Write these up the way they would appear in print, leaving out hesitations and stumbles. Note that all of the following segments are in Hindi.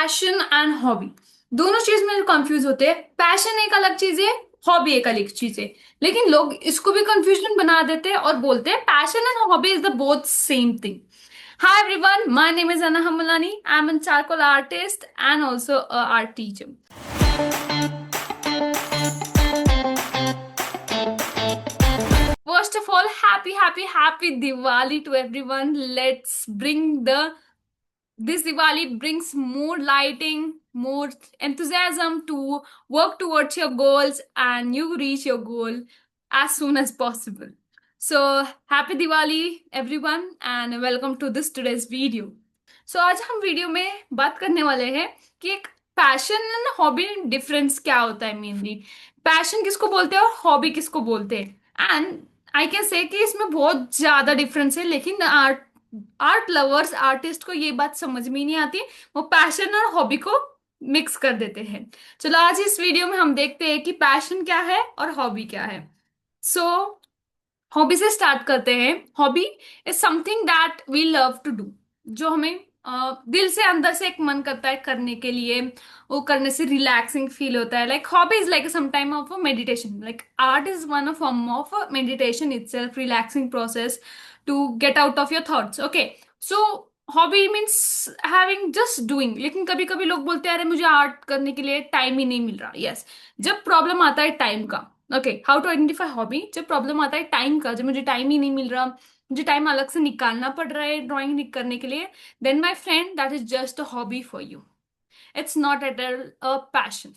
पैशन एंड हॉबी दोनों चीज में कंफ्यूज होते हैं। पैशन एक अलग चीज है, हॉबी एक अलग चीज है। लेकिन लोग इसको भी कंफ्यूजन बना देते हैं और बोलते हैं passion and hobby is the both same thing. Hi everyone, my name is Ana Hamlani. I am an charcoal artist and also art teacher. First of all, happy Diwali to everyone. Let's bring the this Diwali brings more lighting, more enthusiasm to work towards your goals and you reach your goal as soon as possible. So, happy Diwali everyone and welcome to this today's video. So, आज हम वीडियो में बात करने वाले हैं कि एक पैशन एंड हॉबी डिफरेंस क्या होता है। मेनली पैशन किसको बोलते हैं और हॉबी किसको बोलते हैं। एंड आई कैन से कि इसमें बहुत ज्यादा डिफरेंस है, लेकिन आर्ट लवर्स आर्टिस्ट को ये बात समझ में ही नहीं आती। वो पैशन और हॉबी को मिक्स कर देते हैं। चलो आज इस वीडियो में हम देखते हैं कि पैशन क्या है और हॉबी क्या है। सो हॉबी से स्टार्ट करते हैं। Hobby is something that we love to do, जो हमें दिल से अंदर से एक मन करता है करने के लिए। वो करने से रिलैक्सिंग फील होता है। Like hobby is like some time of meditation. Like art is one of form of meditation itself, relaxing process to get out of your thoughts. Okay, so hobby means having just doing. लेकिन कभी कभी लोग बोलते हैं अरे मुझे आर्ट करने के लिए टाइम ही नहीं मिल रहा। यस, जब प्रॉब्लम आता है टाइम का। Okay, how to identify hobby. जब प्रॉब्लम आता है टाइम का, जब मुझे टाइम ही नहीं मिल रहा, मुझे टाइम अलग से निकालना पड़ रहा है ड्राइंग करने के लिए, then my friend that is just a hobby for you. It's not at a passion.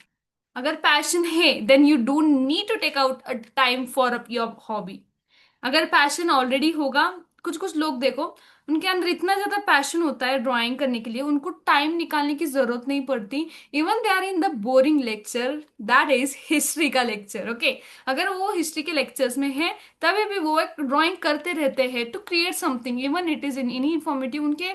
अगर पैशन है then you don't need to take out a time for your hobby. अगर पैशन ऑलरेडी होगा, कुछ कुछ लोग देखो उनके अंदर इतना ज्यादा पैशन होता है ड्राइंग करने के लिए, उनको टाइम निकालने की जरूरत नहीं पड़ती। Even they are in the boring lecture, that is history का लेक्चर। ओके, अगर वो हिस्ट्री के लेक्चर्स में है तभी भी वो एक ड्राइंग करते रहते हैं to create something. Even it is in any informative, उनके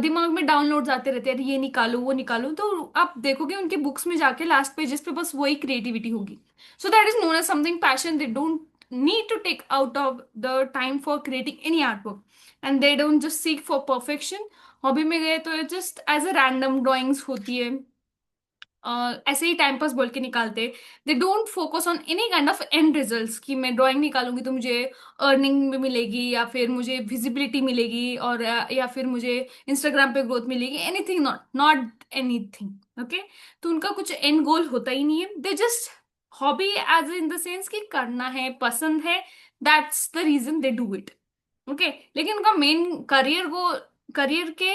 दिमाग में डाउनलोड्स आते रहते हैं, ये निकालो वो निकालो। तो आप देखोगे उनके बुक्स में जाके लास्ट पेजेस पे बस वही क्रिएटिविटी होगी। So that is known as something passion. They don't need to take out of the time for creating any artwork and they don't just seek for perfection. Hobby में गए तो just as a random drawings होती है, ऐसे ही टाइम पास बोल के निकालते। They don't focus on any kind of end results कि मैं ड्राइंग निकालूंगी तो मुझे अर्निंग भी मिलेगी या फिर मुझे विजिबिलिटी मिलेगी और या फिर मुझे इंस्टाग्राम पे ग्रोथ मिलेगी। Anything, not anything. ओके, तो उनका कुछ एंड गोल होता ही नहीं है। They just hobby as in the sense कि करना है, पसंद है, that's the reason they do it. Okay, लेकिन उनका मेन करियर के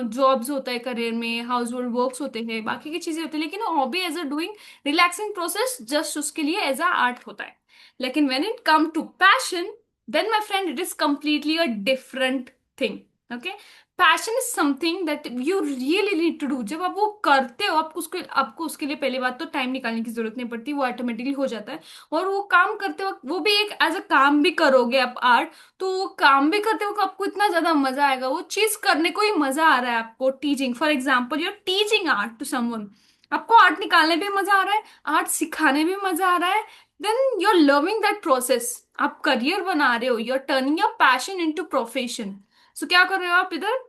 जॉब्स होता है, करियर में हाउस होल्ड वर्क्स होते हैं, बाकी की चीजें होती है। लेकिन hobby as a doing relaxing process just उसके लिए एज अ आर्ट होता है। लेकिन when it come to passion, then my friend it is completely a different thing. Okay, passion is something that you really need to do. जब आप वो करते हो, आपको उसके लिए पहली बात तो टाइम निकालने की जरूरत नहीं पड़ती, वो ऑटोमेटिकली हो जाता है। और वो काम करते वक्त वो भी एक एज अ काम भी करोगे आप आर्ट, तो वो काम भी करते वक्त आपको इतना ज्यादा मजा आएगा, वो चीज करने को ही मजा आ रहा है आपको। Teaching for example, you're teaching art to someone, आपको आर्ट निकालने भी मजा आ रहा है, आर्ट सिखाने भी मजा आ रहा है, then you are loving that process. आप करियर बना रहे हो, you are turning your passion into profession. So क्या कर रहे हो आप, इधर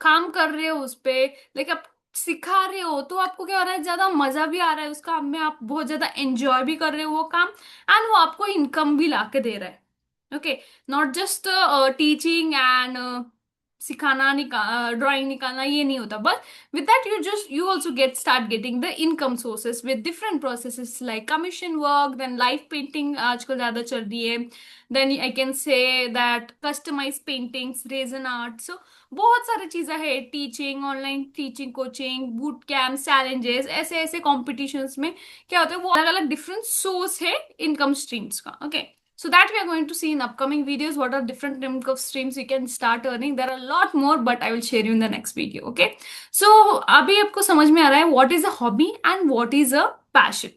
काम कर रहे हो उस पे, लाइक आप सिखा रहे हो, तो आपको क्या हो रहा है, ज्यादा मजा भी आ रहा है उस काम में, आप बहुत ज्यादा एंजॉय भी कर रहे हो वो काम, एंड वो आपको इनकम भी ला के दे रहा है। Okay, not just teaching and सिखाना, ड्राइंग निकालना, ये नहीं होता बस। With that you also start getting the income sources with different processes like commission work, then live painting आजकल ज्यादा चल रही है, then I can say that customise paintings, resin art. So बहुत सारी चीजें हैं, teaching, online teaching, coaching, boot camp, challenges, ऐसे ऐसे कॉम्पिटिशन्स में क्या होता है, वो अलग अलग डिफरेंट सोर्स है इनकम स्ट्रीम्स का। Okay, so that we are going to see in upcoming videos what are different income streams you can start earning. There are a lot more but I will share you in the next video. Okay, so अभी आपको समझ में आ रहा है what is a hobby and what is a passion.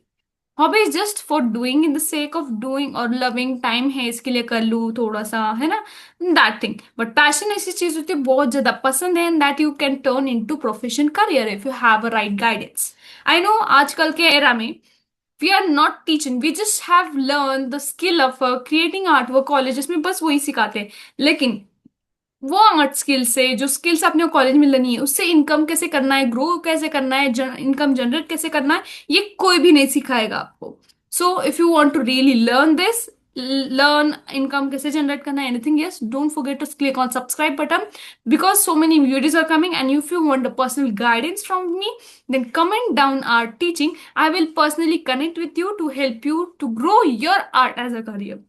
Hobby is just for doing in the sake of doing, और लविंग टाइम है इसके लिए कर लू थोड़ा सा, है ना, दैट थिंग। बट पैशन ऐसी चीज होती है बहुत ज्यादा पसंद है, and that you can turn into profession career if you have a right guidance. I know आजकल के एरा में we are not teaching, we just have learn the skill of creating art, वो कॉलेजेस में बस वही सिखाते हैं। लेकिन वो आर्ट स्किल से, जो स्किल्स आपने कॉलेज में लेनी है, उससे इनकम कैसे करना है, ग्रो कैसे करना है, इनकम जनरेट कैसे करना है, ये कोई भी नहीं सिखाएगा आपको. So if you want to really learn this, learn income कैसे जनरेट करना है, anything, yes, don't forget to click on subscribe button, because so many videos are coming. And if you want a personal guidance from me, then comment down our teaching. I will personally connect with you to help you to grow your art as a career.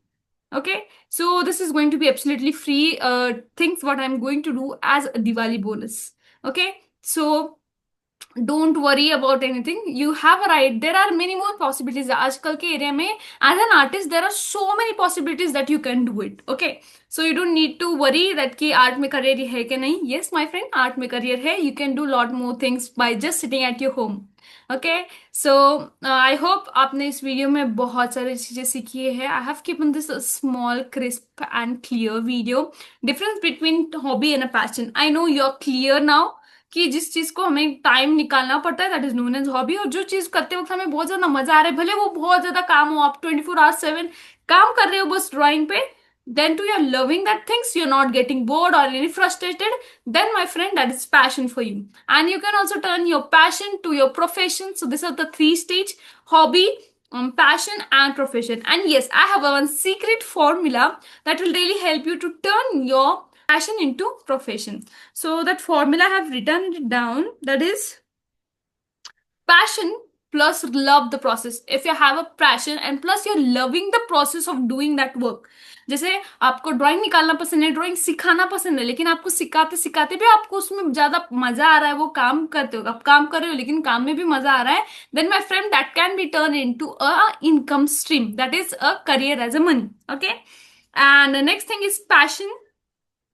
Okay, so this is going to be absolutely free things what I'm going to do as a Diwali bonus. Okay, so don't worry about anything. You have a right. There are many more possibilities. आजकल के एरिया में as an artist there are so many possibilities that you can do it. Okay, so you don't need to worry that कि art में career है कि नहीं. Yes, my friend, art में career है. You can do lot more things by just sitting at your home. Okay, so I hope आपने इस वीडियो में बहुत सारी चीजें सीखी है. I have given this small crisp and clear video, difference between hobby and a passion. I know you are clear now कि जिस चीज को हमें टाइम निकालना पड़ता है that is known as hobby, और जो चीज करते वक्त हमें बहुत ज्यादा मजा आ रहा है, भले वो बहुत ज्यादा काम हो, आप 24/7 काम कर रहे हो बस ड्राइंग पे, then too you're loving that things, you're not getting bored or any frustrated, then my friend that is passion for you. And you can also turn your passion to your profession. So these are the three stage: hobby, passion and profession. And yes, I have one secret formula that will really help you to turn your passion into profession. So that formula I have written it down, that is passion plus love the process. If you have a passion and plus you're loving the process of doing that work, जैसे आपको ड्राइंग निकालना पसंद है, ड्राइंग सिखाना पसंद है, लेकिन आपको सिखाते सिखाते भी आपको उसमें ज्यादा मजा आ रहा है, वो काम करते हो, आप काम कर रहे हो लेकिन काम में भी मजा आ रहा है, then my friend that can be turn into a income stream, that is a career as a money. Okay, and next thing is passion.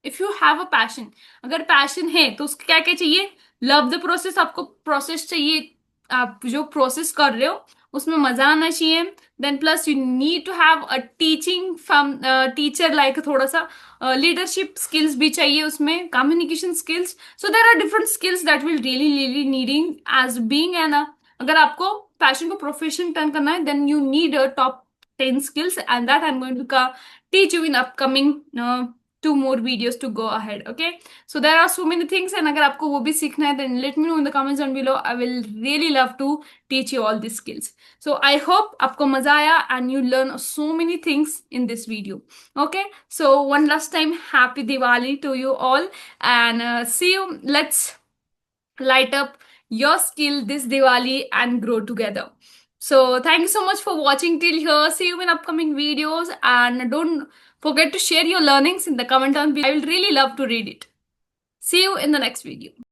If you have a passion, अगर पैशन है तो उसको क्या क्या चाहिए? लव द प्रोसेस, आपको प्रोसेस चाहिए, आप जो प्रोसेस कर रहे हो उसमें मजा आना चाहिए. Then plus you need to have a teaching from teacher, like थोड़ा सा लीडरशिप स्किल्स भी चाहिए उसमें, communication skills. So there are different skills that will really really needing as being an. अगर आपको पैशन को प्रोफेशन टर्न करना है, then you need a top 10 skills, and that I'm going to teach you in upcoming two more videos to go ahead. Okay, so there are so many things, and अगर आपको वो भी सीखना है, then let me know in the comments down below. I will really love to teach you all these skills. So I hope आपको मजा आया and you learn so many things in this video. Okay, so one last time, happy Diwali to you all, and see you. Let's light up your skill this Diwali and grow together. So thank you so much for watching till here. See you in upcoming videos, and don't forget to share your learnings in the comment down below. I will really love to read it. See you in the next video.